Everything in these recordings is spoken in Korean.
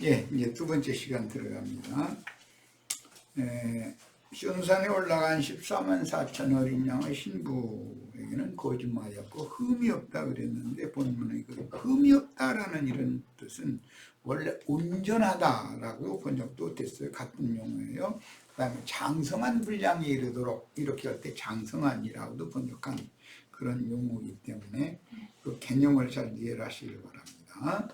예, 이제 두 번째 시간 들어갑니다. 시온산에 올라간 14만 4천 어린 양의 신부에게는 거짓말이었고 흠이 없다 그랬는데 본문에 흠이 없다라는 이런 뜻은 원래 온전하다라고 번역도 됐어요. 같은 용어예요. 그 다음에 장성한 분량에 이르도록 이렇게 할 때 장성한이라고도 번역한 그런 용어이기 때문에 그 개념을 잘 이해를 하시길 바랍니다.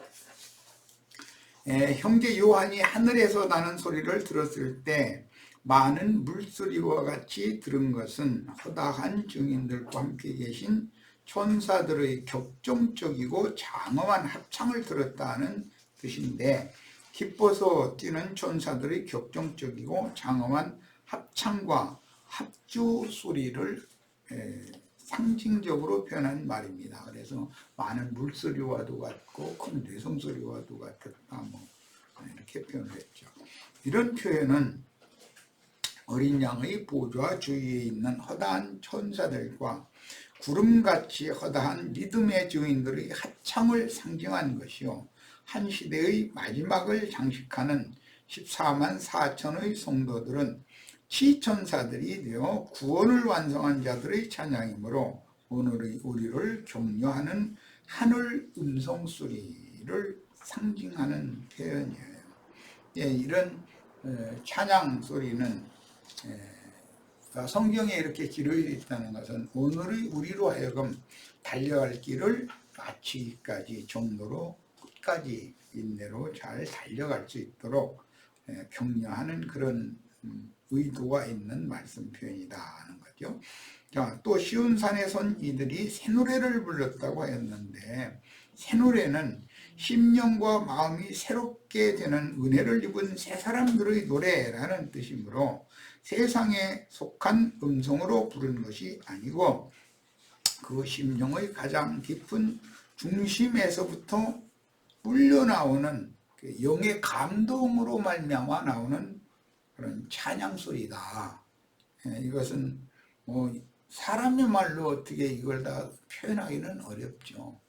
형제 요한이 하늘에서 나는 소리를 들었을 때 많은 물소리와 같이 들은 것은 허다한 증인들과 함께 계신 천사들의 격정적이고 장엄한 합창을 들었다는 뜻인데, 기뻐서 뛰는 천사들의 격정적이고 장엄한 합창과 합주 소리를 상징적으로 표현한 말입니다. 그래서 많은 물소리와도 같고 큰 뇌성소리와도 같았다, 뭐 이렇게 표현을 했죠. 이런 표현은 어린 양의 보좌 주위에 있는 허다한 천사들과 구름같이 허다한 리듬의 증인들의 합창을 상징한 것이요, 한 시대의 마지막을 장식하는 14만 4천의 성도들은 치천사들이 되어 구원을 완성한 자들의 찬양이므로 오늘의 우리를 격려하는 하늘 음성소리를 상징하는 표현이에요. 이런 찬양 소리는 성경에 이렇게 기록되어 있다는 것은 오늘의 우리로 하여금 달려갈 길을 마치기까지 정도로 끝까지 인내로 잘 달려갈 수 있도록 격려하는 그런 의도가 있는 말씀 표현이다 하는 거죠. 자, 또 시온산에 선 이들이 새 노래를 불렀다고 하였는데, 새 노래는 심령과 마음이 새롭게 되는 은혜를 입은 새 사람들의 노래라는 뜻이므로 세상에 속한 음성으로 부르는 것이 아니고 그 심령의 가장 깊은 중심에서부터 울려나오는 영의 감동으로 말미암아 나오는 그런 찬양 소리다. 이것은 뭐 사람의 말로 어떻게 이걸 다 표현하기는 어렵죠.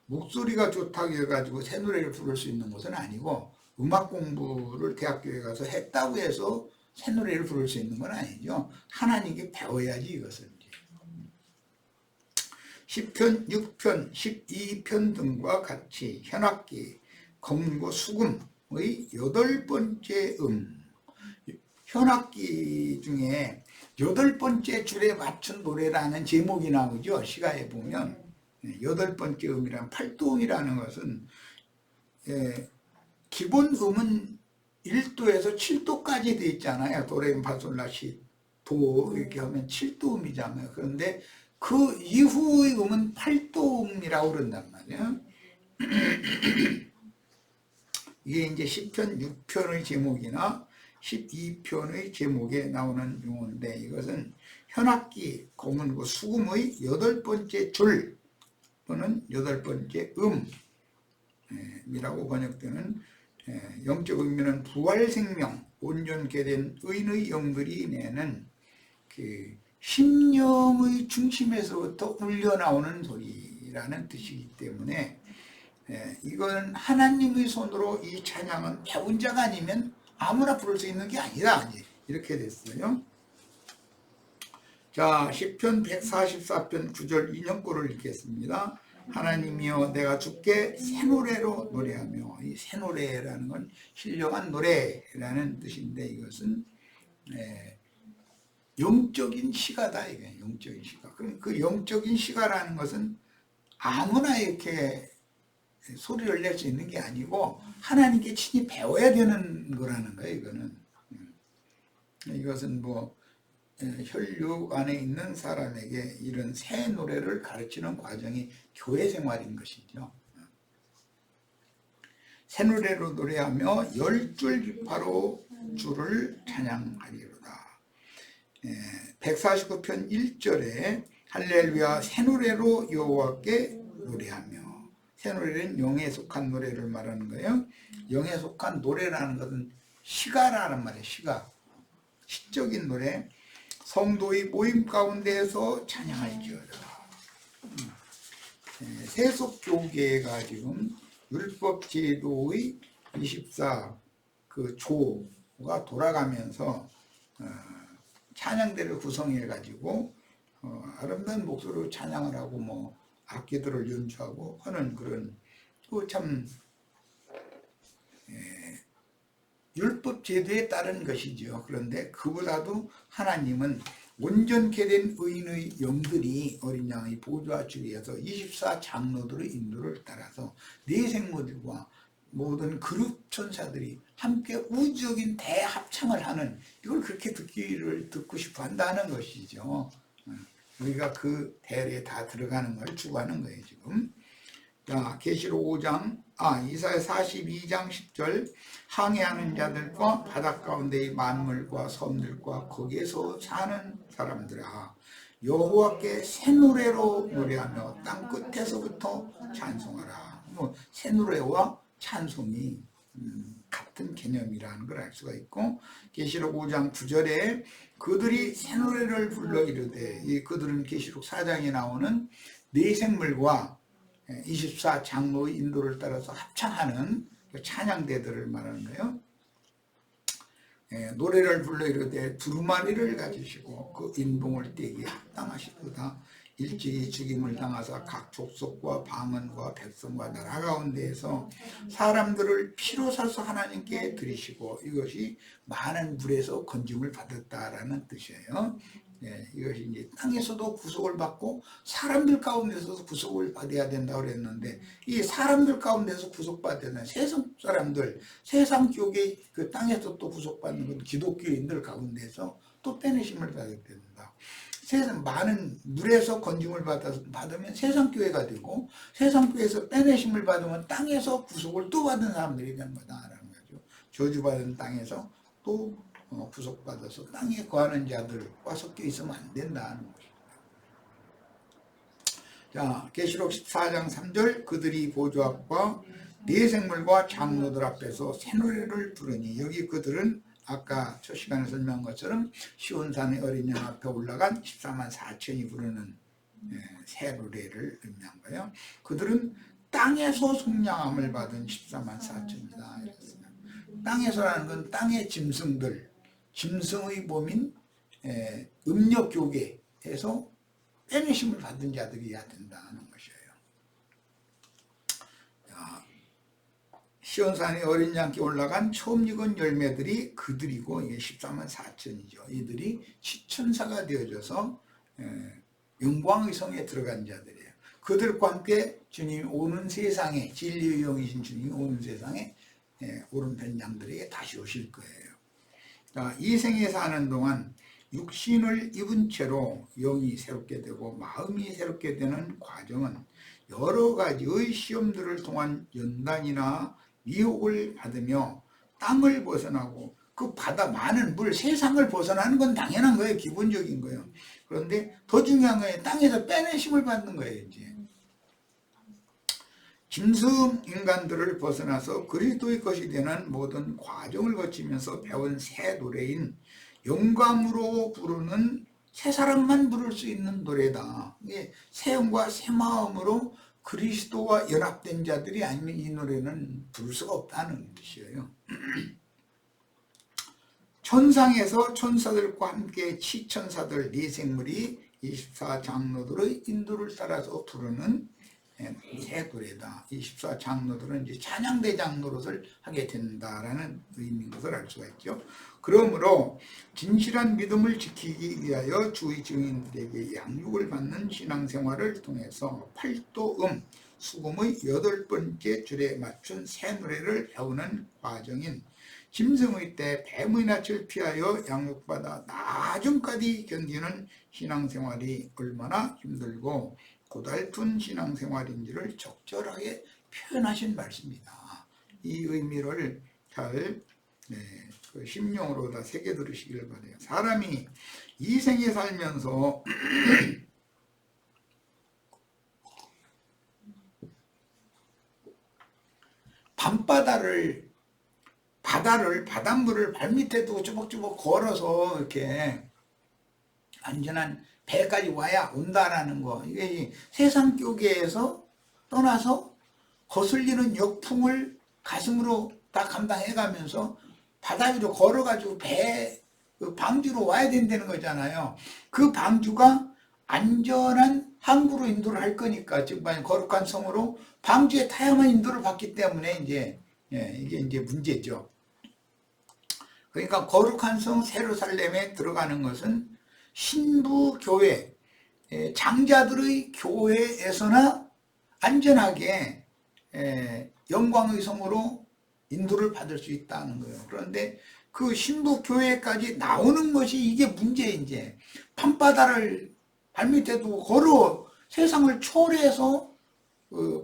목소리가 좋다고 해가지고 새 노래를 부를 수 있는 것은 아니고, 음악 공부를 대학교에 가서 했다고 해서 새 노래를 부를 수 있는 건 아니죠. 하나님께 배워야지 이것을. 시편 6편, 12편 등과 같이 현악기, 검고 수금의 8번째 현악기 중에 8번째 줄에 맞춘 노래라는 제목이 나오죠. 시가에 보면 8번째 음이란 팔도음이라는 것은 기본 음은 1도에서 7도까지 돼 있잖아요. 도레미파솔라시 도 이렇게 하면 7도음이잖아요. 그런데 그 이후의 음은 8도음이라고 그런단 말이에요. 이게 이제 시편 6편의 제목이나 12편의 제목에 나오는 용어인데, 이것은 현악기, 검은고 수금의 8번째 줄 또는 8번째 음이라고 번역되는, 영적 의미는 부활 생명, 온전케 된 의인의 영들이 내는 그 심령의 중심에서부터 울려나오는 소리라는 뜻이기 때문에, 이건 하나님의 손으로 이 찬양은 배운 자가 아니면 아무나 부를 수 있는 게 아니다, 이렇게 됐어요. 자, 시편 144편 9절 인용구를 읽겠습니다. 하나님이여, 내가 주께 새 노래로 노래하며, 이 새 노래라는 건 신령한 노래라는 뜻인데, 이것은 영적인 시가다, 이게 영적인 시가. 그럼 그 영적인 시가라는 것은 아무나 이렇게 소리를 낼 수 있는 게 아니고 하나님께 친히 배워야 되는 거라는 거예요. 이것은 뭐 혈육 안에 있는 사람에게 이런 새 노래를 가르치는 과정이 교회 생활인 것이죠. 새 노래로 노래하며 10줄 지파로 주를 찬양하리로다. 149편 1절에 할렐루야, 새 노래로 여호와께 노래하며, 새 노래는 영에 속한 노래를 말하는 거예요. 영에 속한 노래라는 것은 시가라는 말이에요. 시가, 시적인 노래. 성도의 모임 가운데에서 찬양할지어다. 세속교계가 지금 율법 제도의 24 그 조가 돌아가면서 찬양대를 구성해 가지고 아름다운 목소리로 찬양을 하고 뭐 악기들을 연주하고 하는 그런 참 율법 제도에 따른 것이죠. 그런데 그보다도 하나님은 온전케 된 의인의 영들이 어린 양의 보좌 앞에서 24 장로들의 인도를 따라서 네 생물들과 모든 그룹 천사들이 함께 우주적인 대합창을 하는, 이걸 그렇게 듣고 싶어 한다는 것이죠. 우리가 그 대열에 다 들어가는 걸 추구하는 거예요 지금. 자, 계시록 5장, 이사야 42장 10절, 항해하는 자들과 바닷 가운데의 만물과 섬들과 거기에서 사는 사람들아, 여호와께 새 노래로 노래하며 땅 끝에서부터 찬송하라. 새 노래와 찬송이 같은 개념이라는 걸 알 수가 있고, 계시록 5장 9절에 그들이 새 노래를 불러 이르되, 그들은 계시록 4장에 나오는 네 생물과 24 장로의 인도를 따라서 합창하는 찬양대들을 말하는 거예요. 노래를 불러 이르되 두루마리를 가지시고 그 인봉을 떼기에 합당하시도다. 일찍이 죽임을 당하사 각 족속과 방언과 백성과 나라 가운데에서 사람들을 피로 사서 하나님께 드리시고, 이것이 많은 물에서 건짐을 받았다라는 뜻이에요. 이것이 이제 땅에서도 구속을 받고 사람들 가운데서도 구속을 받아야 된다고 그랬는데, 이 사람들 가운데서 구속받는 세상 사람들, 세상 교계 그 땅에서 또 구속받는 건 기독교인들 가운데서 또 빼내심을 받아야 된다. 세상 많은 물에서 건짐을 받으면 세상 교회가 되고, 세상 교회에서 빼내심을 받으면 땅에서 구속을 또 받은 사람들이 되는 거다라는 거죠. 저주받은 땅에서 또 구속받아서 땅에 거하는 자들과 섞여 있으면 안 된다는 것입니다. 자, 계시록 14장 3절, 그들이 보좌 앞과 네 생물과 장로들 앞에서 새 노래를 부르니, 여기 그들은 아까 첫 시간에 설명한 것처럼 시온산의 어린 양 앞에 올라간 14만 4천이 부르는 새 노래를 의미한 거예요. 그들은 땅에서 속량함을 받은 14만 4천이다 이랬어요. 땅에서라는 건 땅의 짐승들, 짐승의 몸인 음력교계에서 빼내심을 받은 자들이어야 된다는 것이에요. 시온산의 어린 양께 올라간 처음 익은 열매들이 그들이고, 이게 14만 4천이죠. 이들이 시천사가 되어져서 영광의 성에 들어간 자들이에요. 그들과 함께 주님이 오는 세상에, 진리의 영이신 주님이 오는 세상에 오른편 양들에게 다시 오실 거예요. 자, 이 생에 사는 동안 육신을 입은 채로 영이 새롭게 되고 마음이 새롭게 되는 과정은 여러 가지의 시험들을 통한 연단이나 미혹을 받으며 땅을 벗어나고 그 바다 많은 물, 세상을 벗어나는 건 당연한 거예요. 기본적인 거예요. 그런데 더 중요한 거예요. 땅에서 빼내심을 받는 거예요. 이제 짐승 인간들을 벗어나서 그리스도의 것이 되는 모든 과정을 거치면서 배운 새 노래인 영감으로 부르는 새 사람만 부를 수 있는 노래다. 새 영과 새 마음으로 그리스도와 연합된 자들이 아니면 이 노래는 부를 수가 없다는 뜻이에요. 천상에서 천사들과 함께 치천사들 네 생물이 24 장로들의 인도를 따라서 부르는 새 노래다. 24 장로들은 이제 찬양대장 노릇을 하게 된다라는 의미인 것을 알 수가 있죠. 그러므로 진실한 믿음을 지키기 위하여 주의 증인들에게 양육을 받는 신앙생활을 통해서 팔도음, 수금의 8번째 줄에 맞춘 새 노래를 배우는 과정인 짐승의 때 뱀의 낯을 피하여 양육받아 나중까지 견디는 신앙생활이 얼마나 힘들고 고달픈 신앙생활인지를 적절하게 표현하신 말씀입니다. 이 의미를 잘 심령으로 다 새겨 들으시기를 바라요. 사람이 이 생에 살면서 바닷물을 발밑에 두고 쭈벅쭈벅 걸어서 이렇게 안전한 배까지 와야 온다라는 거, 이게 세상 교계에서 떠나서 거슬리는 역풍을 가슴으로 다 감당해가면서 바다 위로 걸어가지고 그 방주로 와야 된다는 거잖아요. 그 방주가 안전한 항구로 인도를 할 거니까, 즉 거룩한 성으로 방주에 타야만 인도를 받기 때문에 이제 이게 이제 문제죠. 그러니까 거룩한 성 예루살렘에 들어가는 것은 신부 교회, 장자들의 교회에서나 안전하게 영광의 성으로 인도를 받을 수 있다는 거예요. 그런데 그 신부 교회까지 나오는 것이 이게 문제. 이제 밤바다를 발밑에 두고 걸어 세상을 초월해서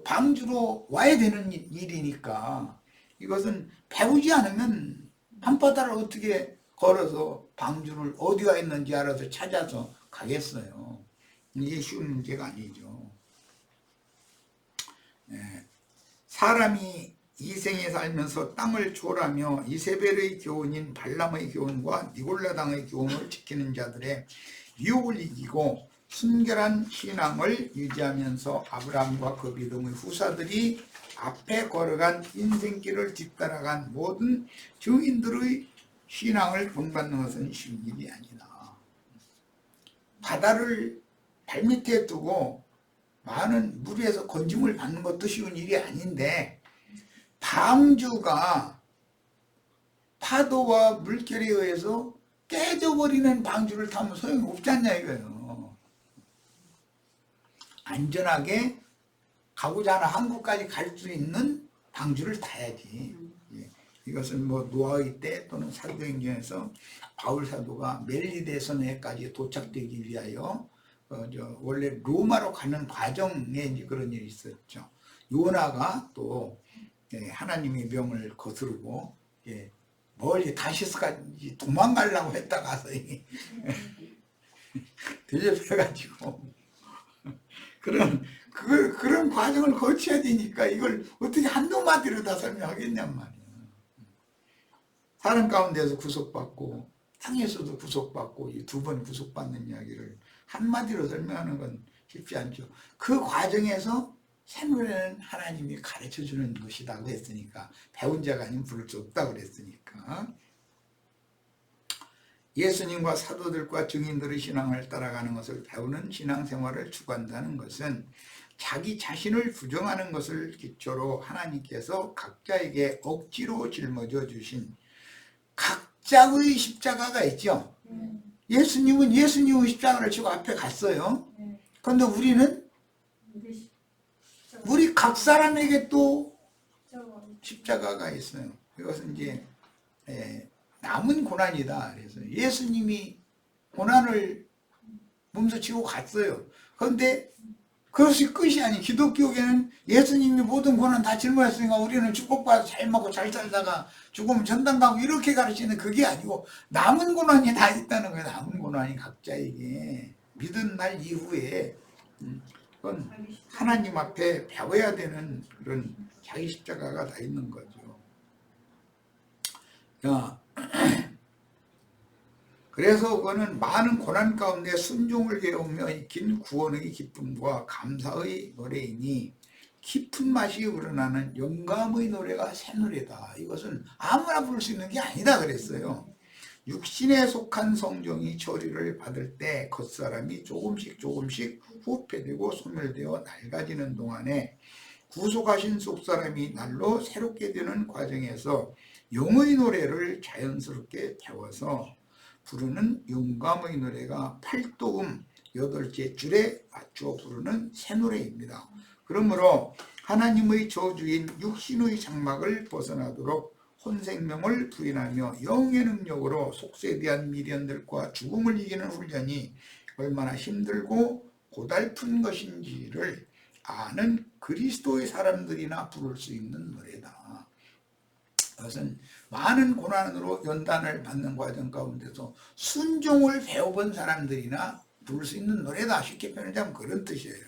방주로 와야 되는 일이니까, 이것은 배우지 않으면 밤바다를 어떻게 걸어서 방주를 어디가 있는지 알아서 찾아서 가겠어요. 이게 쉬운 문제가 아니죠. 사람이 이 생에 살면서 땅을 초월하며 이세벨의 교훈인 발람의 교훈과 니골라당의 교훈을 지키는 자들의 유혹을 이기고 순결한 신앙을 유지하면서 아브라함과 그 믿음의 후사들이 앞에 걸어간 인생길을 뒤따라간 모든 증인들의 신앙을 본받는 것은 쉬운 일이 아니다. 바다를 발밑에 두고 많은 물 위에서 건짐을 받는 것도 쉬운 일이 아닌데, 방주가 파도와 물결에 의해서 깨져버리는 방주를 타면 소용이 없지 않냐 이거예요. 안전하게 가고자 하는 항구까지 갈 수 있는 방주를 타야지. 이것은 노아의 때 또는 사도행전에서 바울 사도가 멜리데 섬에까지 도착되기 위하여 원래 로마로 가는 과정에 이제 그런 일이 있었죠. 요나가 또 하나님의 명을 거스르고 멀리 다시스까지 도망가려고 했다가 대접해가지고 그런 과정을 거쳐야 되니까 이걸 어떻게 한두 마디로 다 설명하겠냔 말이야. 사람 가운데서 구속받고 땅에서도 구속받고 이 두 번 구속받는 이야기를 한마디로 설명하는 건 쉽지 않죠. 그 과정에서 새노래는 하나님이 가르쳐주는 것이라고 했으니까, 배운 자가 아니면 부를 수 없다고 그랬으니까. 예수님과 사도들과 증인들의 신앙을 따라가는 것을 배우는 신앙생활을 추구한다는 것은 자기 자신을 부정하는 것을 기초로 하나님께서 각자에게 억지로 짊어져 주신 각자의 십자가가 있죠. 예수님은 예수님의 십자가를 지고 앞에 갔어요. 그런데 우리 각 사람에게 또 십자가가 있어요. 이것은 이제 남은 고난이다. 그래서 예수님이 고난을 몸소 지고 갔어요. 그런데 그것이 끝이 아니, 기독교계는 예수님이 모든 고난 다 짊어졌으니까 우리는 축복받아서 잘 먹고 잘 살다가 죽으면 전당 가고 이렇게 가르치는 그게 아니고, 남은 고난이 다 있다는 거예요. 남은 고난이 각자에게 믿은 날 이후에 그건 하나님 앞에 배워야 되는 그런 자기 십자가가 다 있는 거죠. 그래서 그거는 많은 고난 가운데 순종을 배우며 익힌 구원의 기쁨과 감사의 노래이니 깊은 맛이 우러나는 영감의 노래가 새노래다. 이것은 아무나 부를 수 있는 게 아니다 그랬어요. 육신에 속한 성종이 처리를 받을 때 겉사람이 조금씩 후패되고 소멸되어 낡아지는 동안에 구속하신 속사람이 날로 새롭게 되는 과정에서 영의 노래를 자연스럽게 배워서 부르는 영감의 노래가 8도음 8개 줄에 맞추어 부르는 새 노래입니다. 그러므로 하나님의 저주인 육신의 장막을 벗어나도록 혼생명을 부인하며 영의 능력으로 속세에 대한 미련들과 죽음을 이기는 훈련이 얼마나 힘들고 고달픈 것인지를 아는 그리스도의 사람들이나 부를 수 있는 노래다. 그것은 많은 고난으로 연단을 받는 과정 가운데서 순종을 배워본 사람들이나 부를 수 있는 노래다. 쉽게 표현하자면 그런 뜻이에요.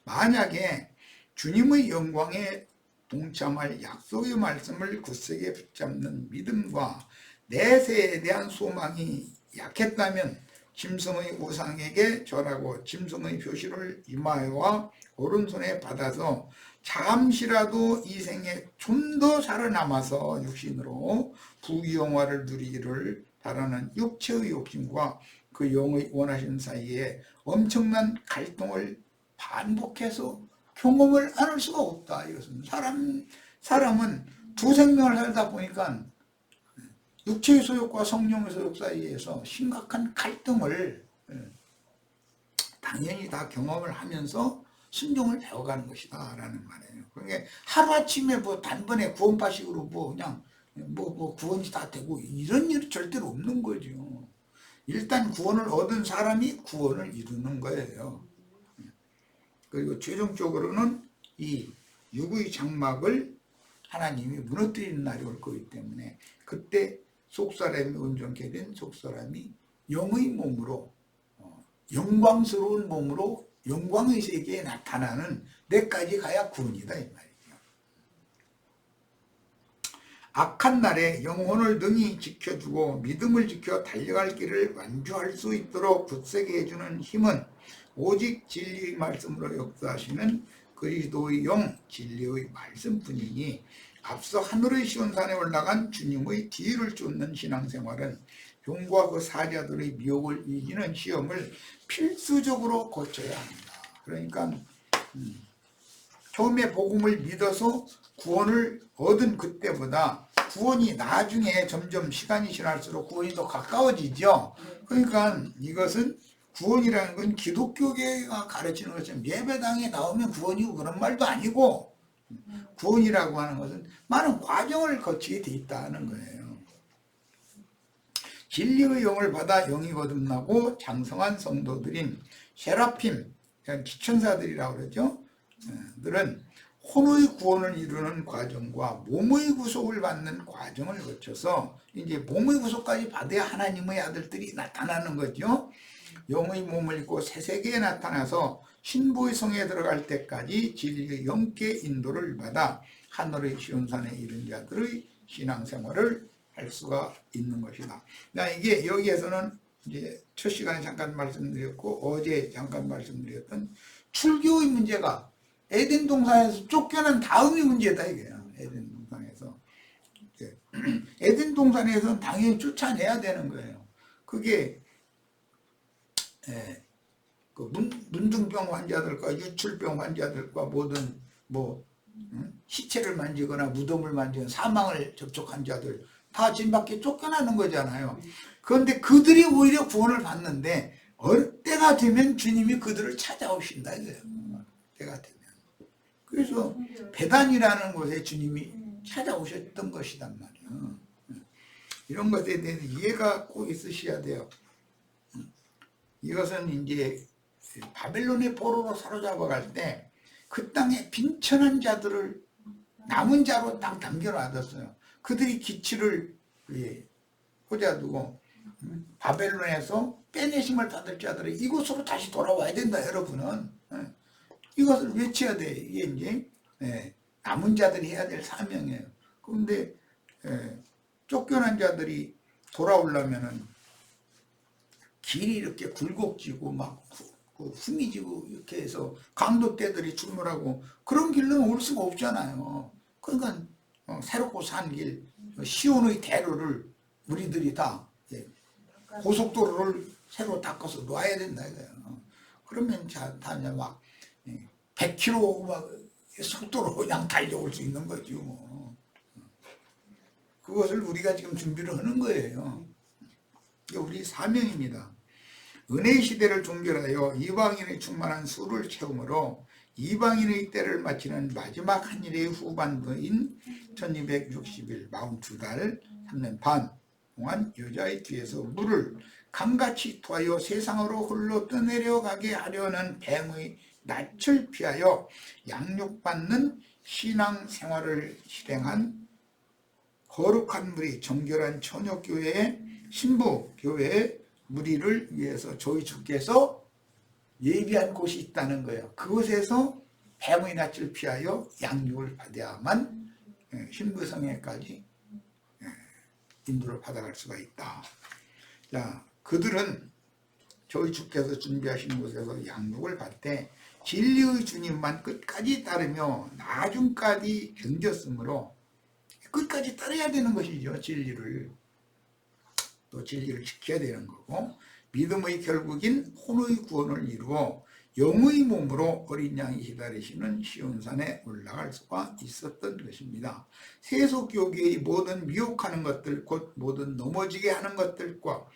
만약에 주님의 영광에 동참할 약속의 말씀을 굳세게 붙잡는 믿음과 내세에 대한 소망이 약했다면 짐승의 우상에게 절하고 짐승의 표시를 이마와 오른손에 받아서 잠시라도 이 생에 좀 더 살아남아서 육신으로 부귀영화를 누리기를 바라는 육체의 욕심과 그 영의 원하심 사이에 엄청난 갈등을 반복해서 경험을 안 할 수가 없다. 이것은 사람은 두 생명을 살다 보니까 육체의 소욕과 성령의 소욕 사이에서 심각한 갈등을 당연히 다 경험을 하면서 순종을 배워가는 것이다 라는 말이에요. 그러니까 하루아침에 뭐 단번에 구원파식으로 뭐 그냥 뭐 구원이 다 되고 이런 일이 절대로 없는 거죠. 일단 구원을 얻은 사람이 구원을 이루는 거예요. 그리고 최종적으로는 이 육의 장막을 하나님이 무너뜨리는 날이 올 거기 때문에 그때 속사람이 온전케 된 속사람이 영의 몸으로 영광스러운 몸으로 영광의 세계에 나타나는 데까지 가야 구원이다 이 말이죠. 악한 날에 영혼을 능히 지켜주고 믿음을 지켜 달려갈 길을 완주할 수 있도록 굳세게 해주는 힘은 오직 진리의 말씀으로 역사하시는 그리스도의 영 진리의 말씀뿐이니 앞서 하늘의 시온산에 올라간 주님의 뒤를 쫓는 신앙생활은 병과 그 사자들의 미혹을 이기는 시험을 필수적으로 거쳐야 합니다. 그러니까 처음에 복음을 믿어서 구원을 얻은 그때보다 구원이 나중에 점점 시간이 지날수록 구원이 더 가까워지죠. 그러니까 이것은 구원이라는 건 기독교계가 가르치는 것처럼 예배당에 나오면 구원이고 그런 말도 아니고 구원이라고 하는 것은 많은 과정을 거치게 돼 있다는 거예요. 진리의 영을 받아 영이 거듭나고 장성한 성도들인 세라핌, 기천사들이라고 그러죠. 들은 혼의 구원을 이루는 과정과 몸의 구속을 받는 과정을 거쳐서 이제 몸의 구속까지 받아야 하나님의 아들들이 나타나는 거죠. 영의 몸을 입고 새 세계에 나타나서 신부의 성에 들어갈 때까지 진리의 영계 인도를 받아 하늘의 시온산에 이른 자들의 신앙생활을 할 수가 있는 것이다. 이게 여기에서는 이제 첫 시간에 잠깐 말씀드렸고 어제 잠깐 말씀드렸던 출교의 문제가 에덴 동산에서 쫓겨난 다음이 문제다 이게요. 에덴 동산에서 에덴 동산에서는 당연히 쫓아내야 되는 거예요. 그게 그 문둥병 환자들과 유출병 환자들과 모든 시체를 만지거나 무덤을 만지거나 사망을 접촉한 자들 다 진 밖에 쫓겨나는 거잖아요. 그런데 그들이 오히려 구원을 받는데 때가 되면 주님이 그들을 찾아오신다 이거예요. 때가 되면. 그래서 배단이라는 곳에 주님이 찾아오셨던 것이란 말이에요. 이런 것에 대해서 이해가 꼭 있으셔야 돼요. 이것은 이제 바벨론의 포로로 사로잡아 갈 때 그 땅에 빈천한 자들을 남은 자로 딱 남겨놔뒀어요. 그들이 기치를 꽂아두고 바벨론에서 빼내심을 받을 자들이 이곳으로 다시 돌아와야 된다. 여러분은 이것을 외쳐야 돼. 이게 이제 남은 자들이 해야 될 사명이에요. 그런데 쫓겨난 자들이 돌아오려면은 길이 이렇게 굴곡지고 막 후미지고 이렇게 해서 강도떼들이 출몰하고 그런 길로는 올 수가 없잖아요. 그러니까 새롭고 산 길, 시온의 대로를 우리들이 다 고속도로를 새로 닦아서 놔야 된다 이거예요. 그러면 다 막 100km 막 속도로 그냥 달려올 수 있는 거죠. 그것을 우리가 지금 준비를 하는 거예요. 이게 우리 사명입니다. 은혜의 시대를 종결하여 이방인의 충만한 수를 채우므로 이방인의 때를 마치는 마지막 한 일의 후반부인 1260일 42달 3년 반 동안 여자의 뒤에서 물을 강같이 토하여 세상으로 홀로 떠내려가게 하려는 뱀의 낯을 피하여 양육받는 신앙생활을 실행한 거룩한 무리 정결한 처녀교회의 신부교회의 무리를 위해서 저희 주께서 예비한 곳이 있다는 거예요. 그곳에서 뱀의 낯을 피하여 양육을 받아야만 신부성회까지 인도를 받아갈 수가 있다. 자, 그들은 저희 주께서 준비하신 곳에서 양육을 받되 진리의 주님만 끝까지 따르며 나중까지 견뎠으므로 끝까지 따라야 되는 것이죠. 진리를. 또 진리를 지켜야 되는 거고, 믿음의 결국인 혼의 구원을 이루어 영의 몸으로 어린 양이 기다리시는 시온산에 올라갈 수가 있었던 것입니다. 세속교계의 모든 미혹하는 것들, 곧 모든 넘어지게 하는 것들과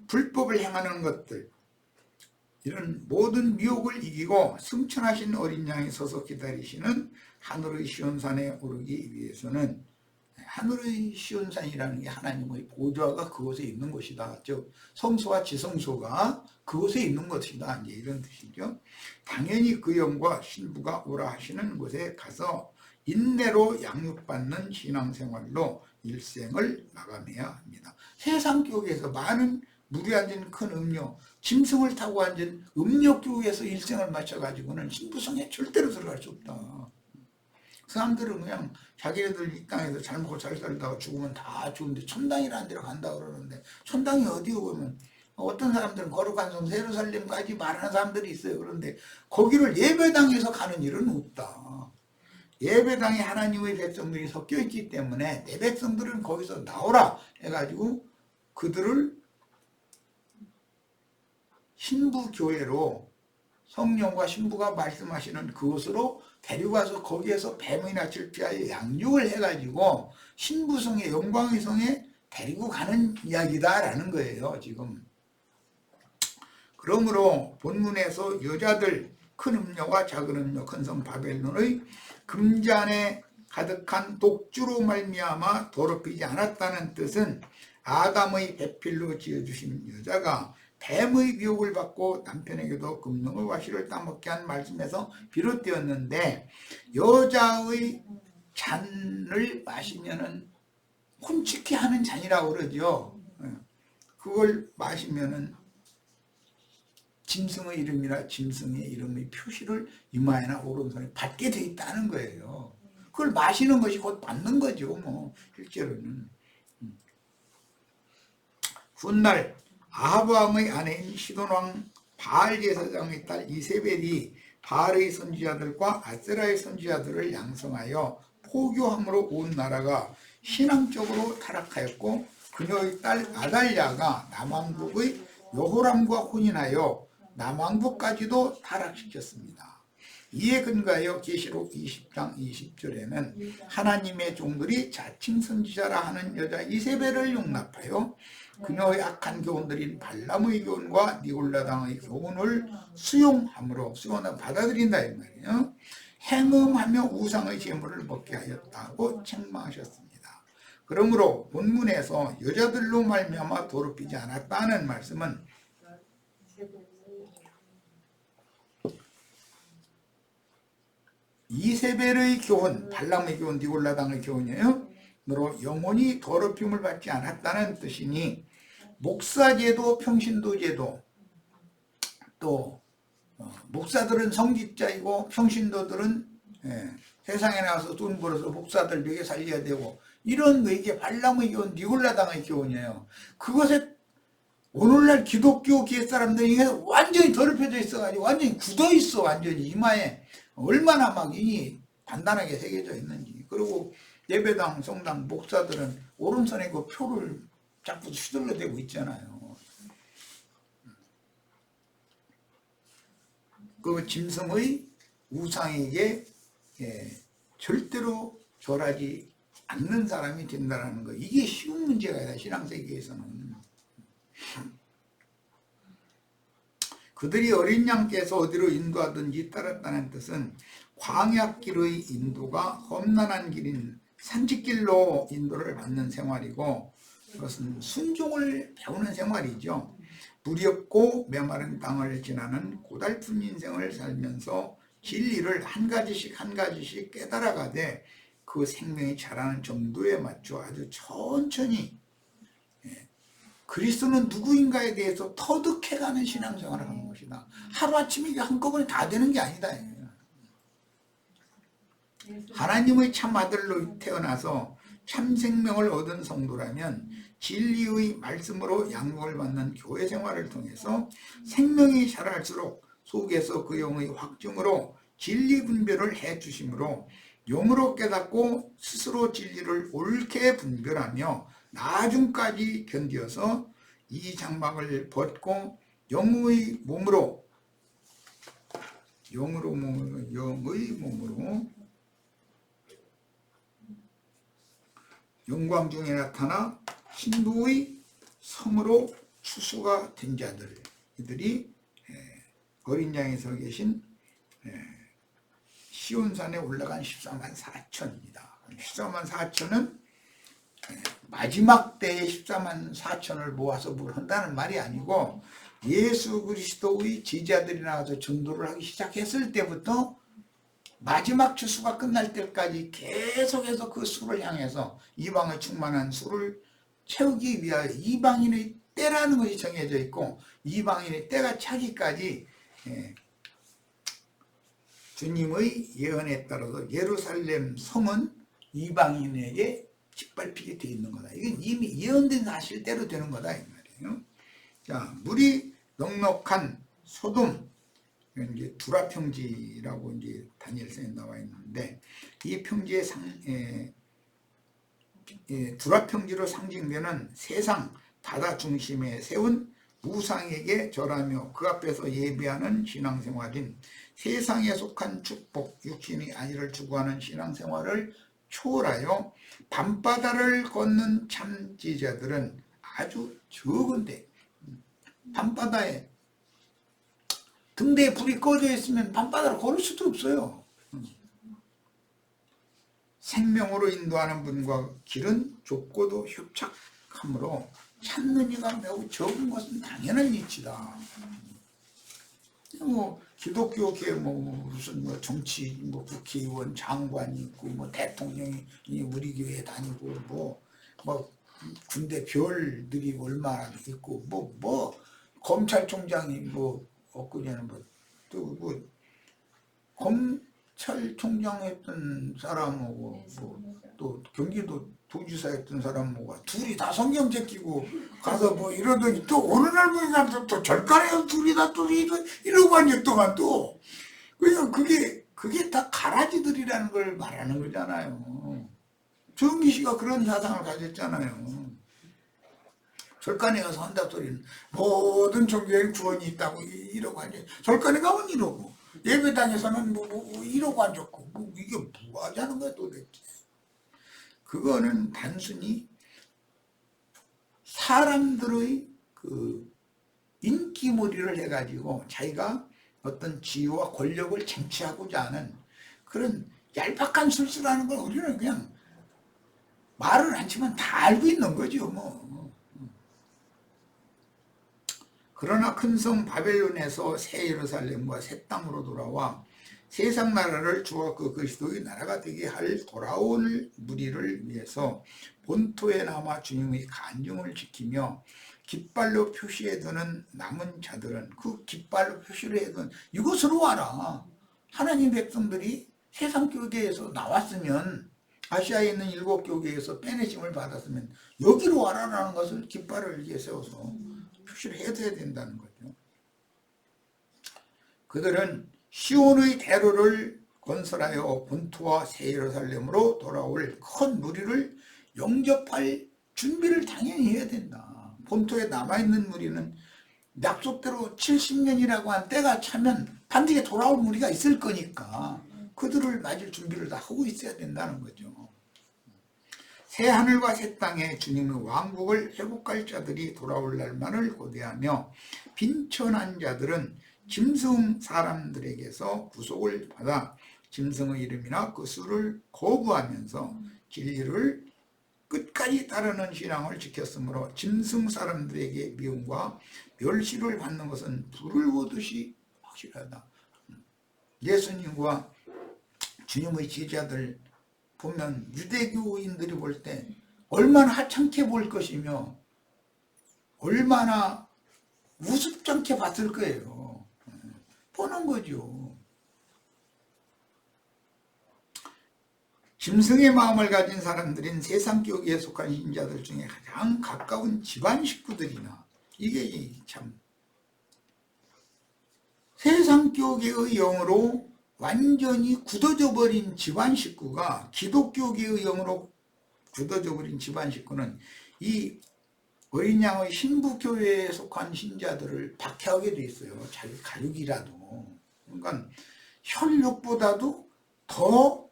불법을 행하는 것들, 이런 모든 미혹을 이기고 승천하신 어린 양이 서서 기다리시는 하늘의 시온산에 오르기 위해서는, 하늘의 시온산이라는 게 하나님의 보좌가 그곳에 있는 곳이다. 즉 성소와 지성소가 그곳에 있는 것이다. 이제 이런 뜻이죠. 당연히 그 영과 신부가 오라 하시는 곳에 가서 인내로 양육받는 신앙생활로 일생을 마감해야 합니다. 세상 교회에서 많은 물에 앉은 큰 음료, 짐승을 타고 앉은 음료교회에서 일생을 마쳐가지고는 신부성에 절대로 들어갈 수 없다. 사람들은 그냥 자기네들 이 땅에서 잘 먹고 잘 살다가 죽으면 다 죽는데 천당이라는 데로 간다 그러는데, 천당이 어디요? 그러면 어떤 사람들은 거룩한 성 예루살렘까지 말하는 사람들이 있어요. 그런데 거기를 예배당에서 가는 일은 없다. 예배당에 하나님의 백성들이 섞여 있기 때문에 내 백성들은 거기서 나오라 해가지고 그들을 신부교회로, 성령과 신부가 말씀하시는 그곳으로 데려가서 거기에서 뱀의 낯을 피하여 양육을 해가지고 신부성의 영광의 성에 데리고 가는 이야기다라는 거예요. 지금. 그러므로 본문에서 여자들, 큰 음료와 작은 음료, 큰 성 바벨론의 금잔에 가득한 독주로 말미암아 더럽히지 않았다는 뜻은 아담의 배필로 지어주신 여자가 뱀의 미혹을 받고 남편에게도 금능의 와시를 따먹게 한 말씀에서 비롯되었는데, 여자의 잔을 마시면은 혼치게 하는 잔이라고 그러죠. 그걸 마시면은 짐승의 이름이라 짐승의 이름의 표시를 이마에나 오른손에 받게 돼 있다는 거예요. 그걸 마시는 것이 곧 받는 거죠. 뭐 실제로는. 훗날 아합 왕의 아내인 시돈왕 바알 제사장의 딸 이세벨이 바알의 선지자들과 아세라의 선지자들을 양성하여 포교함으로 온 나라가 신앙적으로 타락하였고, 그녀의 딸 아달랴가 남왕국의 여호람과 혼인하여 남왕국까지도 타락시켰습니다. 이에 근거하여 계시록 20장 20절에는 하나님의 종들이 자칭 선지자라 하는 여자 이세벨을 용납하여 그녀의 악한 교훈들인 발람의 교훈과 니골라당의 교훈을 수용함으로, 수용하다 받아들인다 이 말이에요. 행음하며 우상의 제물을 먹게 하였다고 책망하셨습니다. 그러므로 본문에서 여자들로 말미암아 더럽히지 않았다는 말씀은 이세벨의 교훈, 발람의 교훈, 니골라당의 교훈이에요. 너로 영혼이 더럽힘을 받지 않았다는 뜻이니, 목사제도, 평신도제도, 또 목사들은 성직자이고 평신도들은 세상에 나와서 돈 벌어서 목사들 먹여 살려야 되고, 이런 거, 이게 발람의 교훈, 니골라당의 교훈이에요. 그것에 오늘날 기독교 교회 사람들이 완전히 더럽혀져 있어가지고 완전히 굳어 있어. 완전히 이마에 얼마나 막 이 단단하게 새겨져 있는지. 그리고 예배당, 성당 목사들은 오른손에 그 표를 자꾸 휘둘러대고 있잖아요. 그 짐승의 우상에게 절대로 절하지 않는 사람이 된다는 거, 이게 쉬운 문제가 아니라 신앙세계에서는. 그들이 어린 양께서 어디로 인도하든지 따랐다는 뜻은 광야길의 인도가 험난한 길인 산지길로 인도를 받는 생활이고, 그것은 순종을 배우는 생활이죠. 물이 없고 메마른 땅을 지나는 고달픈 인생을 살면서 진리를 한 가지씩 깨달아가되 그 생명이 자라는 정도에 맞춰 아주 천천히 그리스도는 누구인가에 대해서 터득해가는 신앙생활을 하는 것이다. 하루아침에 이게 한꺼번에 다 되는 게 아니다. 하나님의 참 아들로 태어나서 참 생명을 얻은 성도라면 진리의 말씀으로 양육을 받는 교회 생활을 통해서 생명이 자랄수록 속에서 그 영의 확증으로 진리 분별을 해 주심으로 영으로 깨닫고 스스로 진리를 옳게 분별하며 나중까지 견디어서 이 장막을 벗고 영의 몸으로 영광 중에 나타나 신부의 성으로 추수가 된 자들, 이들이 어린 양에 서 계신 시온산에 올라간 14만 4천입니다. 14만 4천은 마지막 때에 14만 4천을 모아서 뭘 한다는 말이 아니고 예수 그리스도의 제자들이 나와서 전도를 하기 시작했을 때부터 마지막 추수가 끝날 때까지 계속해서 그 수를 향해서 이방의 충만한 수를 채우기 위하여 이방인의 때라는 것이 정해져 있고 이방인의 때가 차기까지 주님의 예언에 따라서 예루살렘 성은 이방인에게 짓밟히게 되어 있는 거다. 이건 이미 예언된 사실대로 되는 거다 이 말이에요. 자, 물이 넉넉한 소돔, 이제 두라 평지라고 이제 다니엘서에 나와 있는데 이 평지의 두라 평지로 상징되는 세상 바다 중심에 세운 우상에게 절하며 그 앞에서 예배하는 신앙생활인 세상에 속한 축복, 육신의 안위를 추구하는 신앙생활을 초월하여 밤바다를 걷는 참지자들은 아주 적은데 밤바다에 등대에 불이 꺼져 있으면 밤바다를 걸을 수도 없어요. 생명으로 인도하는 분과 길은 좁고도 협착하므로 찾는 이가 매우 적은 것은 당연한 이치다. 기독교계 무슨 정치 국회의원 장관이 있고 대통령이 우리 교회에 다니고 군대 별들이 얼마나 있고 검찰총장이 엊그제는 또 검찰총장 했던 사람하고 또 경기도 도지사 했던 사람하고 둘이 다 성경 제끼고 가서 이러더니 또 어느 날 보니까 또 절간에 둘이 다 또 이러고 앉았더만 또 그냥 그게 다 가라지들이라는 걸 말하는 거잖아요. 정기 씨가 그런 사상을 가졌잖아요. 절간에 가서 한다 소리는 모든 종교에 구원이 있다고 이러고 앉아. 절간에 가면 이러고 예배당에서는 이러고 앉았고 이게 뭐 하자는 거야 도대체. 그거는 단순히 사람들의 그 인기몰이를 해가지고 자기가 어떤 지위와 권력을 쟁취하고자 하는 그런 얄팍한 술수라는 걸 우리는 그냥 말을 안 치면 다 알고 있는 거죠 그러나 큰 성 바벨론에서 새 예루살렘과 새 땅으로 돌아와 세상 나라를 주와 그 그리스도의 나라가 되게 할 돌아올 무리를 위해서 본토에 남아 주님의 간증을 지키며 깃발로 표시해두는 남은 자들은 그 깃발로 표시를 해둔 이곳으로 와라. 하나님 백성들이 세상 교계에서 나왔으면 아시아에 있는 7교계에서 빼내심을 받았으면 여기로 와라라는 것을 깃발을 이렇게 세워서 표시를 해둬야 된다는 거죠. 그들은 시온의 대로를 건설하여 본토와 새 예루살렘으로 돌아올 큰 무리를 영접할 준비를 당연히 해야 된다. 본토에 남아있는 무리는 약속대로 70년이라고 한 때가 차면 반드시 돌아올 무리가 있을 거니까 그들을 맞을 준비를 다 하고 있어야 된다는 거죠. 새 하늘과 새 땅에 주님의 왕국을 회복할 자들이 돌아올 날만을 고대하며 빈천한 자들은 짐승 사람들에게서 구속을 받아 짐승의 이름이나 그 수를 거부하면서 진리를 끝까지 따르는 신앙을 지켰으므로 짐승 사람들에게 미움과 멸시를 받는 것은 불을 보듯이 확실하다. 예수님과 주님의 제자들 보면 유대교인들이 볼 때 얼마나 하찮게 볼 것이며 얼마나 우습지 않게 봤을 거예요. 뻔한 거죠. 짐승의 마음을 가진 사람들인 세상 교계에 속한 신자들 중에 가장 가까운 집안 식구들이나 이게 참 세상교계의 영으로 완전히 굳어져 버린 집안 식구가, 기독교계의 영으로 굳어져 버린 집안 식구는 이 어린 양의 신부교회에 속한 신자들을 박해하게 돼 있어요. 자기 가족이라도. 그러니까 혈육보다도 더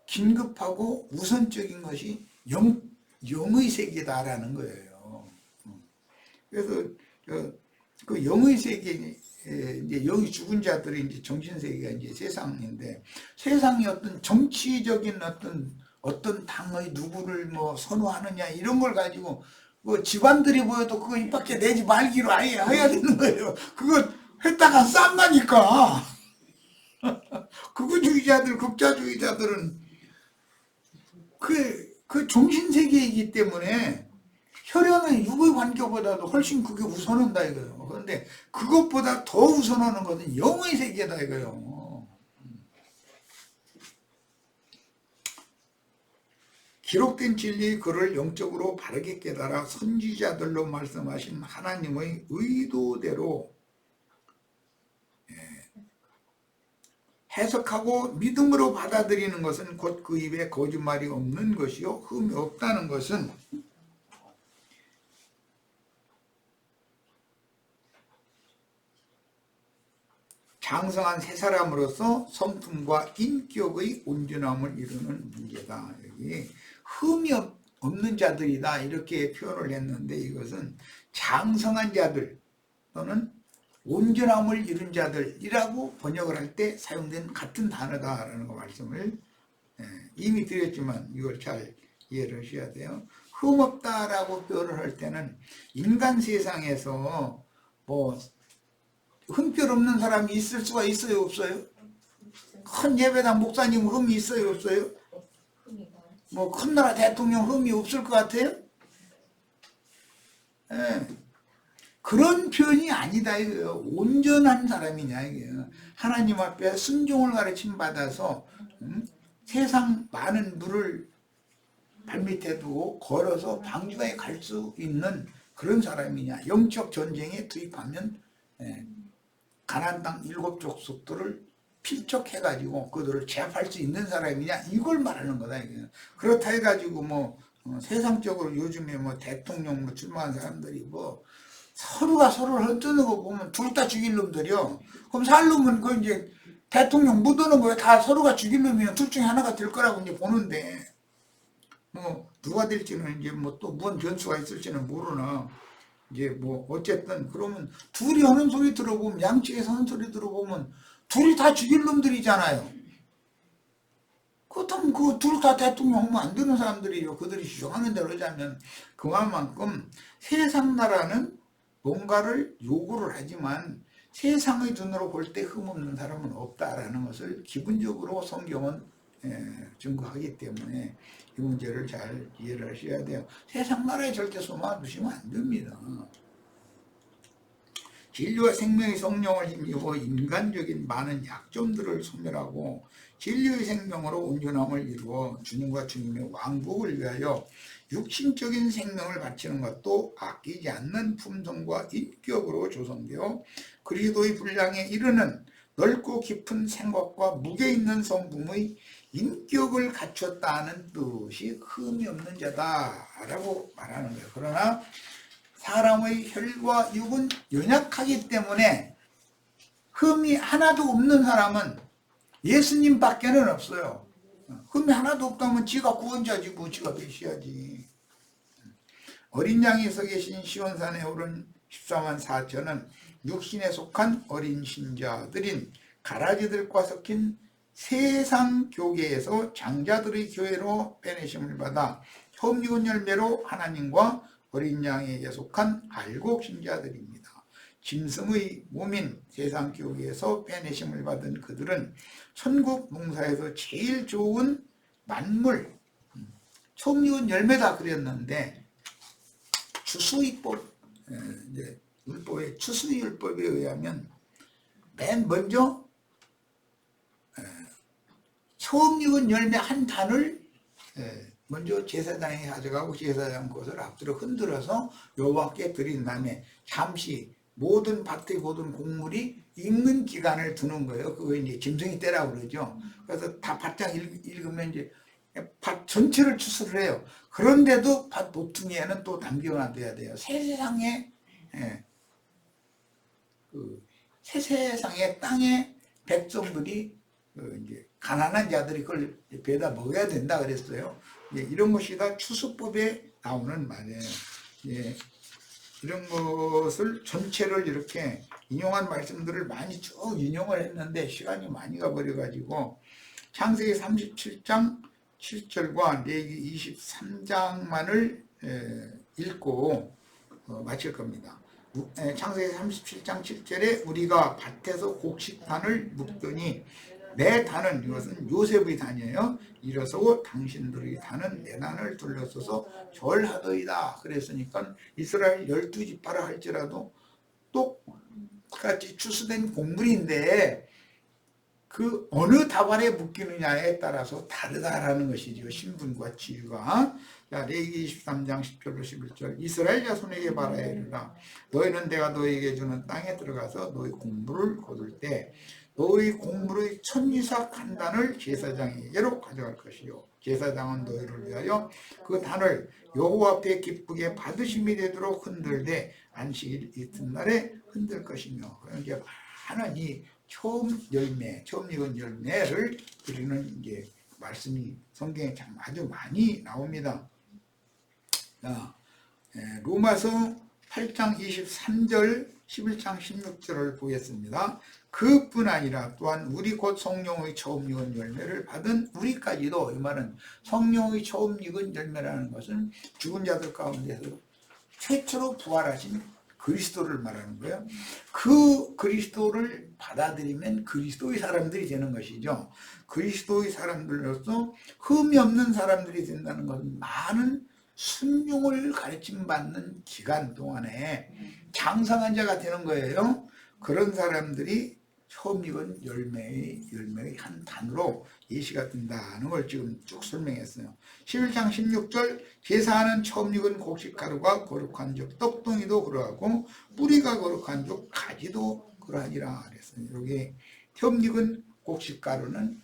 긴급하고 우선적인 것이 영의 세계다라는 거예요. 그래서 그 영의 세계, 이제 영이 죽은 자들이 이제 정신 세계가 이제 세상인데, 세상이 어떤 정치적인 어떤 당의 누구를 뭐 선호하느냐 이런 걸 가지고 뭐 집안들이 보여도 그거 입 밖에 내지 말기로 아예 해야 되는 거예요. 그거 했다가 싼다니까. 극우주의자들, 극자주의자들은 그 정신세계이기 때문에 혈연의 육의 관계보다도 훨씬 그게 우선한다 이거예요. 그런데 그것보다 더 우선하는 것은 영의 세계다 이거예요. 기록된 진리의 글을 영적으로 바르게 깨달아 선지자들로 말씀하신 하나님의 의도대로 해석하고 믿음으로 받아들이는 것은 곧 그 입에 거짓말이 없는 것이요 흠이 없다는 것은 장성한 새 사람으로서 성품과 인격의 온전함을 이루는 문제다. 여기 흠이 없는 자들이다 이렇게 표현을 했는데, 이것은 장성한 자들 또는 온전함을 이룬 자들이라고 번역을 할 때 사용된 같은 단어다라는 거 말씀을 이미 드렸지만 이걸 잘 이해를 하셔야 돼요. 흠없다라고 표현을 할 때는 인간 세상에서 뭐 흠결 없는 사람이 있을 수가 있어요, 없어요? 큰 예배당 목사님 흠이 있어요, 없어요? 뭐 큰 나라 대통령 흠이 없을 것 같아요? 예. 그런 표현이 아니다 이거예요. 온전한 사람이냐 이게요. 하나님 앞에 순종을 가르침 받아서 세상 많은 물을 발밑에 두고 걸어서 방주에 갈 수 있는 그런 사람이냐. 영적 전쟁에 투입하면 가나안 땅 7족속들을 필적해가지고 그들을 제압할 수 있는 사람이냐 이걸 말하는 거다 이게. 그렇다 해가지고 뭐 세상적으로 요즘에 뭐 대통령 뭐 출마한 사람들이 뭐 서로가 서로를 흩뜨는 거 보면 둘 다 죽일 놈들이요. 그럼 살 놈은 그 이제 대통령 못 오는 거예요. 다 서로가 죽일 놈이면 둘 중에 하나가 될 거라고 이제 보는데, 뭐 누가 될지는 이제 뭐 또 무슨 변수가 있을지는 모르나 이제 뭐 어쨌든 그러면 둘이 하는 소리 들어보면, 양측에서 하는 소리 들어보면 둘이 다 죽일 놈들이잖아요. 그렇다면 그 둘 다 대통령 하면 안 되는 사람들이요. 그들이 주장하는 대로 하자면 그만큼 세상 나라는 뭔가를 요구를 하지만 세상의 눈으로 볼 때 흠없는 사람은 없다라는 것을 기본적으로 성경은 증거하기 때문에 이 문제를 잘 이해를 하셔야 돼요. 세상 나라에 절대 소망두시면 안 됩니다. 진리와 생명의 성령을 힘입어 인간적인 많은 약점들을 소멸하고 진리의 생명으로 온전함을 이루어 주님과 주님의 왕국을 위하여 육신적인 생명을 바치는 것도 아끼지 않는 품성과 인격으로 조성되어 그리스도의 분량에 이르는 넓고 깊은 생각과 무게 있는 성품의 인격을 갖췄다는 뜻이 흠이 없는 자다라고 말하는 거예요. 그러나 사람의 혈과 육은 연약하기 때문에 흠이 하나도 없는 사람은 예수님밖에는 없어요. 흠이 하나도 없다면 지가 구원자지 뭐 지가 계셔야지. 어린 양이 서 계신 시온산에 오른 14만 4천은 육신에 속한 어린 신자들인 가라지들과 섞인 세상 교계에서 장자들의 교회로 빼내심을 받아 혐유한 열매로 하나님과 어린 양에게 속한 알곡 신자들입니다. 짐승의 몸인 세상 교계에서 빼내심을 받은 그들은 천국 농사에서 제일 좋은 만물, 첨유한 열매다 그랬는데 추수율법, 율법의 추수율법에 의하면 맨 먼저 처음 익은 열매 한 단을 먼저 제사장이 가져가고 제사장 것을 앞뒤로 흔들어서 여호와께 드린 다음에 잠시 모든 밭의 모든 곡물이 익는 기간을 두는 거예요. 그거 이제 짐승이 때라고 그러죠. 그래서 다 바짝 익으면 이제 밭 전체를 추수를 해요. 그런데도 밭 모퉁이에는 또 남겨놔둬야 돼요. 세상에, 예, 세상의 땅의 백성들이 이제 가난한 자들이 그걸 배다 먹어야 된다 그랬어요. 예, 이런 것이 다 추수법에 나오는 말이에요. 예, 이런 것을 전체를 이렇게 인용한 말씀들을 많이 쭉 인용을 했는데 시간이 많이 가버려가지고 창세기 37장 7절과 레위기 23장만을 읽고 마칠 겁니다. 창세기 37장 7절에 우리가 밭에서 곡식단을 묶더니 내 단은, 이것은 요셉의 단이에요. 일어서고 당신들의 단은 내 단을 둘러서서 절하더이다. 그랬으니까 이스라엘 12지파라 할지라도 똑같이 추수된 곡물인데 그 어느 다발에 묶이느냐에 따라서 다르다라는 것이죠. 신분과 지위가. 자, 레위기 23장 10절로 11절. 이스라엘 자손에게 말하여 이르라. 너희는 내가 너희에게 주는 땅에 들어가서 너희 곡물을 거둘 때 너희 곡물의 천이삭 한 단을 제사장에게로 가져갈 것이요. 제사장은 너희를 위하여 그 단을 여호와 앞에 기쁘게 받으심이 되도록 흔들되 안식일 이튿날에 흔들 것이며. 이제 많은 이 처음 익은 열매를 드리는 이제 말씀이 성경에 참 아주 많이 나옵니다. 로마서 8장 23절 11장 16절을 보겠습니다. 그뿐 아니라 또한 우리 곧 성령의 처음 익은 열매를 받은 우리까지도, 이 말은 성령의 처음 익은 열매라는 것은 죽은 자들 가운데서 최초로 부활하신 그리스도를 말하는 거예요. 그 그리스도를 받아들이면 그리스도의 사람들이 되는 것이죠. 그리스도의 사람들로서 흠이 없는 사람들이 된다는 것은 많은 순종을 가르침받는 기간 동안에 장성한 자가 되는 거예요. 그런 사람들이 처음 익은 열매의 한 단으로 예시가 된다는 걸 지금 쭉 설명했어요. 11장 16절 제사하는 처음 익은 곡식가루가 거룩한 즉 떡동이도 그러하고 뿌리가 거룩한 즉 가지도 그러하니라 그랬어요. 여기 처음 익은 곡식가루는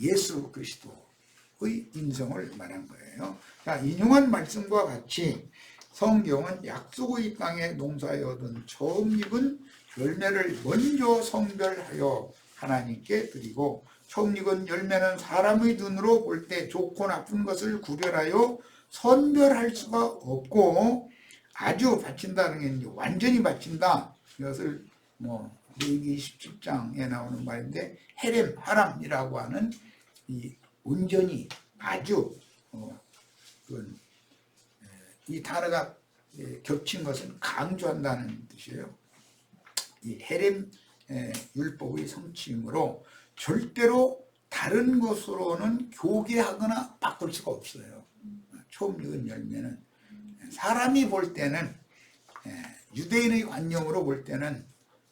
예수 그리스도의 인성을 말한 거예요. 자, 인용한 말씀과 같이 성경은 약속의 땅에 농사에 얻은 처음 익은 열매를 먼저 성별하여 하나님께 드리고, 처음 익은 열매는 사람의 눈으로 볼 때 좋고 나쁜 것을 구별하여 선별할 수가 없고, 아주 바친다는 게 이제 완전히 바친다. 이것을 레위기 27장에 나오는 말인데 헤렘, 하람이라고 하는 이 온전히 아주 이 단어가 겹친 것은 강조한다는 뜻이에요. 이 헤렘 율법의 성취이므로 절대로 다른 것으로는 교개하거나 바꿀 수가 없어요. 처음 익은 열매는 사람이 볼 때는, 유대인의 관념으로 볼 때는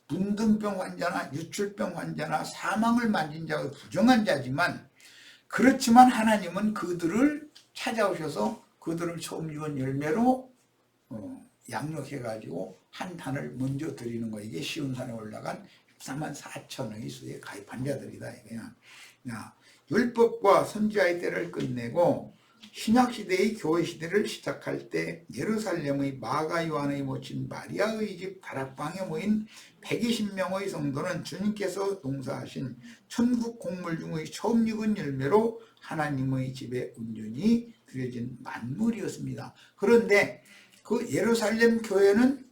문둥병 환자나 유출병 환자나 사망을 만진 자가 부정한 자지만, 그렇지만 하나님은 그들을 찾아오셔서 그들을 처음 익은 열매로 양육해가지고 한 단을 먼저 드리는 거. 이게 시온산에 올라간 14만 4천의 수에 가입한 자들이다. 그냥 율법과 선지자의 때를 끝내고 신약시대의 교회시대를 시작할 때 예루살렘의 마가 요한의 모친 마리아의 집 다락방에 모인 120명의 성도는 주님께서 농사하신 천국 곡물 중의 처음 익은 열매로 하나님의 집에 온전히 드려진 만물이었습니다. 그런데 그 예루살렘 교회는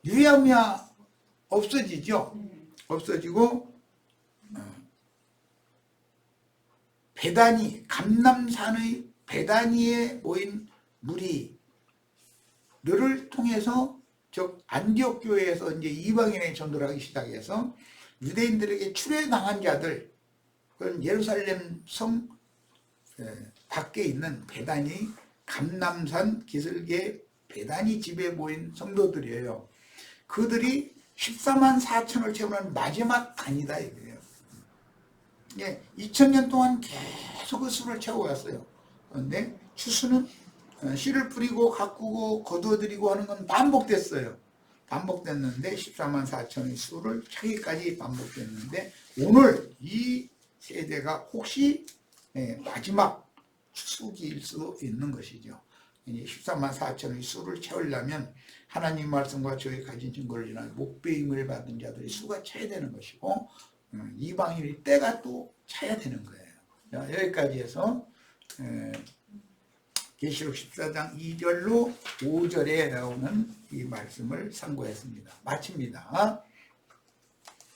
유야무야 없어지죠. 없어지고 베다니, 감람산의 베다니에 모인 무리를 통해서, 즉 안디옥 교회에서 이제 이방인의 전도를 하기 시작해서 유대인들에게 출애당한 자들, 그건 예루살렘 성 밖에 있는 베다니, 감람산 기슭의 베다니 집에 모인 성도들이에요. 그들이 14만 4천을 채우는 마지막 단이다 이거예요. 2000년 동안 계속 그 수를 채워왔어요. 그런데 추수는 씨를 뿌리고 가꾸고 거두어들이고 하는 건 반복됐어요. 반복됐는데 14만 4천의 수를 차기까지 반복됐는데 오늘 이 세대가 혹시 마지막 수기일 수 있는 것이죠. 14만 4천의 수를 채우려면 하나님 말씀과 저희 가진 증거를 인하여 목배임을 받은 자들의 수가 차야 되는 것이고 이방인의 때가 또 차야 되는 거예요. 자, 여기까지 해서 계시록 14장 2절로 5절에 나오는 이 말씀을 상고했습니다. 마칩니다.